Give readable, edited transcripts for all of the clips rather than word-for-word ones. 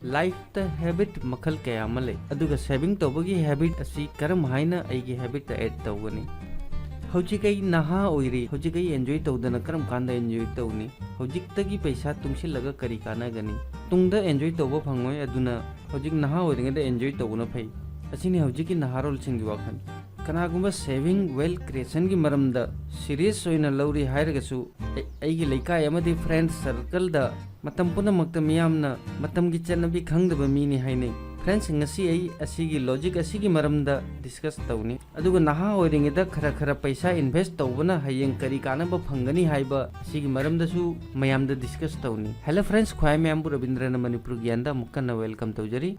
Life habit मखल कया मले अदुगा saving तौबगी habit असी करम हाइना आइगी हैबिट ऐड तौगनी हौजिक नहा ओइरी हौजिक एंजॉय तौदना करम कांदा एंजॉय तौनी हौजिक पैसा तुंगसिलगा करी कानागनी तुंगदा एंजॉय तौबा फंगोय अदुना हौजिक नहा ओइरिंगदा एंजॉय तौबना फै असिनी हौजिक नहारोल सिंगी वाखन कनागुंबा सेविंग वेल्थ क्रिएशन की मरमदा सीरियस ओइना लौरी हायरगसु आइगी लेकाय अमदी फ्रेंड सर्कल दा मतम पुनमक्ता मियामना मतम की चन्नबी खंगदबा मीनी हाइने friends ngasi ai asigi logic asigi maramda discuss tawni aduga naha oiringeda khara khara paisa invest tawbana hayeng kari kanaba phangani haiba asigi maramda su mayamda discuss tawni hello friends khwai mayam bu rabindrana manipur gyanda mukkanna welcome tawjari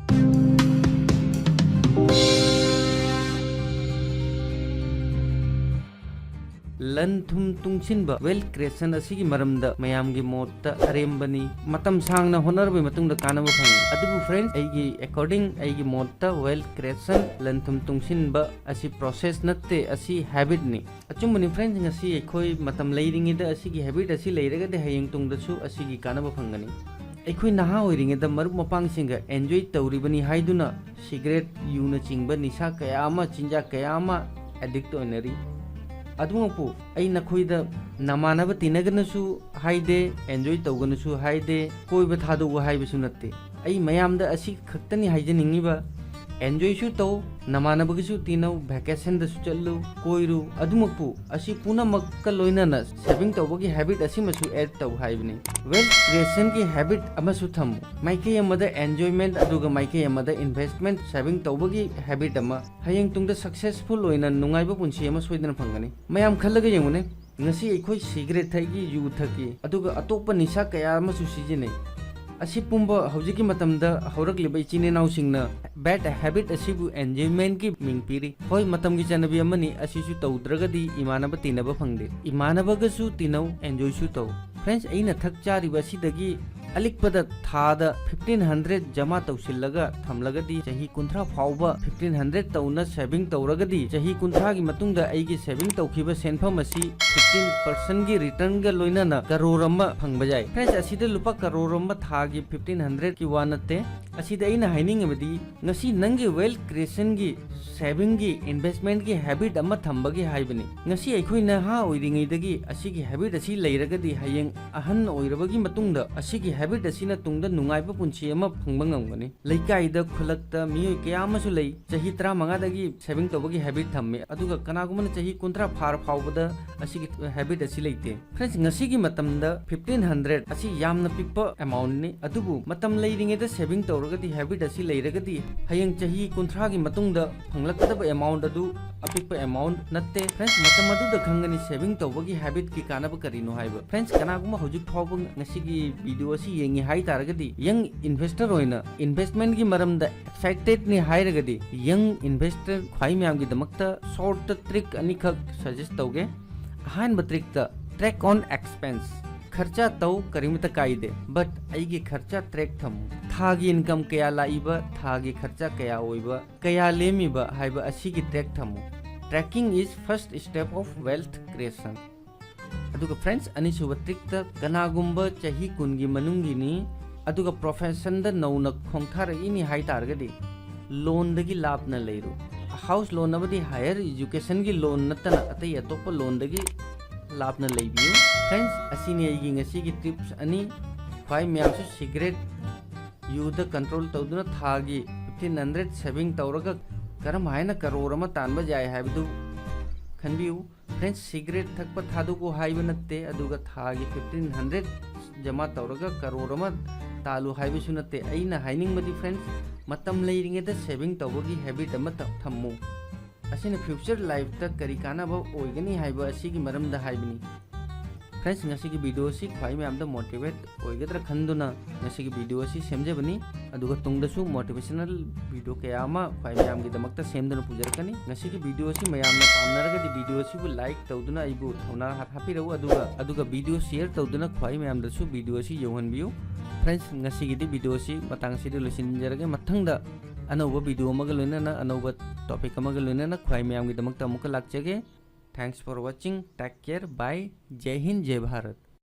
लन थुम तुंगसिनबा wealth creation असिगी मरमदा मयामगी मोत्ता अरेमबनी मतम सांगना होनरबे मतुंगदा कानबा फंगी अदुबु फ्रेंड्स आइगी अकॉर्डिंग आइगी मोत्ता वेल्थ क्रिएशन लन थुम तुंगसिनबा असि प्रोसेस नत्ते असि हैबिट नि अचुमबनी फ्रेंड्स ngasi एखोय मतम लेरिंगेदा असिगी हैबिट असि लेरगदे हयेंग तुंगदसु असिगी कानबा फंगनी एखोय नहा ओइरिंगेदा मरुप मपांगसिंगा एंजॉय तौरिबनी हाइदुना सिगरेट यूना चिंगबा निशा कयामा चिंजा कयामा एडिक्ट ओइनरी अदुमपु आई नखोइदा नमानब तिनगनसु हाइदे एंजॉय तौगनसु हाइदे कोइबा थादोगो हाइबसु नत्ते आई मयामदा असि खक्तनी हाइजनिंगिबा एंजॉय सु तौ नमानबगसु तिनौ वैकेशन दसु चल्लु कोइरु अदुमपु असि पुनमक्का लोइनाना सेविंग तौबगी हैबिट असिमसु ऐड तौ हाइबनी वेल्थ क्रिएशन की हैबिट अमसु थम्मु माइके अमदा एंजॉयमेंट अदुगा माइके अमदा इन्वेस्टमेंट सेविंग तौबगी हैबिट अमा हयेंग तुंगदा सक्सेसफुल ओइना नुंगाइबा पुंसि अमा सोइदना फंगनी मयाम खल्लगा येंगुने ngasi एखोय सिगरेट थगी यू थकी अदुगा अतोप्पा निशा कया अमसु सिजिने असी पुंबा हौजिकी मतमदा हौरक्लिबा इचिन इनाउसिंगना बैड हैबिट असिबु एंजॉयमेंट की मिंग पिरी होय मतम की चनबी अमनी असिसु तौद्रगदी इमानब तिनबा फंगदे इमानबगसु तिनौ एंजॉय सु तौ फ्रेंड्स अइना थक चारिबा सिदगी अलिकपदा थादा 1500 जमा तौसिलगा थमलगदी चही कुंथ्रा फाउबा 1500 तौना सेविंग तौरगदी चही कुंथ्रा की मतुंगदा अइगी सेविंग तौखिबा सेनफम असि 15% की रिटर्न गा लोइनाना करोड़ अमा फंगबा जाय फ्रेंड्स असिदा लुपा करोड़ अमा थागी 1500 की वानते असिदा अइना हाइनिंगबदी ngasi नंगी वेल्थ क्रिएशन की सेविंग की इन्वेस्टमेंट की हैबिट अमा थंबगी हाइबनी ngasi अखोय नहा ओइरिंगैदगी असिगी हैबिट असि लेरगदी हयेंग अहन ओइरबगी मतुंगदा असिगी हैबिट असिना तुंगदा नुंगाइबा पुंछि अमा फंगबा ngamgani लेकाइदा खुलक्ता मियोय कयामसु लई चही 35 दगी सेविंग तौबगी हैबिट थम्मे अदुगा कनागुमना चही 30 फार फाउबदा असिगी हैबिट असि लेते फ्रेंड्स ngasi की मतमदा 1500 असि यामना पिकपा अमाउंट ने अदुबु मतम लेरिंगेदा सेविंग तौरगदी हैबिट असि लेरगदी हयेंग चही 30 की मतुंगदा फंगलकदबा अमाउंट अदु अपिकपा अमाउंट नत्ते फ्रेंड्स मतम अदुदा खंगनी सेविंग तौबगी हैबिट की कानबा करिनो हाइबा फ्रेंड्स कनागुमा हुजुक फाउबा ngasi वीडियो असि येंगी हाइ तारगदी यंग इन्वेस्टर होइना इन्वेस्टमेंट की मरमदा एक्साइटेड नि हाइरगदी यंग इन्वेस्टर ख्वाइ म्याम की दमकता short trick अनिखक suggest तौगे Ahaan trick ता ट्रैक ऑन एक्सपेंस खर्चा तौ करिमता काइदे बट आइगी खर्चा ट्रैक थम थागी इनकम कया लाइबा थागी खर्चा कया ओइबा कया लेमिबा हाइबा असिगी ट्रैक थमु tracking is first step of wealth creation अदुगा फ्रेंड्स अनिसुबा ट्रिक ता कनागुंबा चही कुनगी मनुंगिनी अदुगा प्रोफेशन दा नौना खोंथारगिनी हाइ तारगदी लोन दगी लापना लेरो हाउस लोन अबदी हायर एजुकेशन की लोन नतना अतै अतोप लोन दगी लापना लेबियो फ्रेंड्स असिनी आइगी ngasi की टिप्स अनि ख्वाइ म्यामसु सिगरेट यूद कंट्रोल तौदुना थागी 1500 सेविंग तौरगा करम हायना करोड़ अमा तानबा जाय हाइबदु खनबियु फ्रेंड्स सिगरेट थकपा थादुको हाइबा नत्ते अदुगा थागी 1500 जमा तौरगा करोड़ अमा तालु हाइबसु नत्ते अइना हाइनिंगबदी फ्रेंड्स मतम लेरिंगेदा सेविंग तौबगी हैबिट अमा थम्मु असिना फ्यूचर लाइफ ता करी कानाबा ओइगनी हाइबा असिगी मरमदा हाइबनी फ्रेंड्स ngasi की वीडियो असि ख्वाइ म्यामदा मोटिवेट ओइगद्रा खंदुना ngasi की वीडियो असि सेमजेबनी अदुगा तुंगदसु मोटिवेशनल वीडियो कयामा ख्वाइ म्यामगी दमकता सेमदना पुजरकनी ngasi की वीडियो असि मयामना पामनरगदी वीडियो असि बु लाइक तौदुना आइबु थौना हापिरउ अदुगा वीडियो शेयर तौदुना ख्वाइ म्यामदसु वीडियो असि यौहनबियु फ्रेंड्स ngasi की वीडियो असि मतंग सिदि लोसिनजरगे मथंगदा अनौबा वीडियो अमगा लोइनाना अनौबा टॉपिक अमगा लोइनाना ख्वाइ म्यामगी दमकता अमुका लाक्चगे thanks for watching take care bye जय हिंद जय भारत।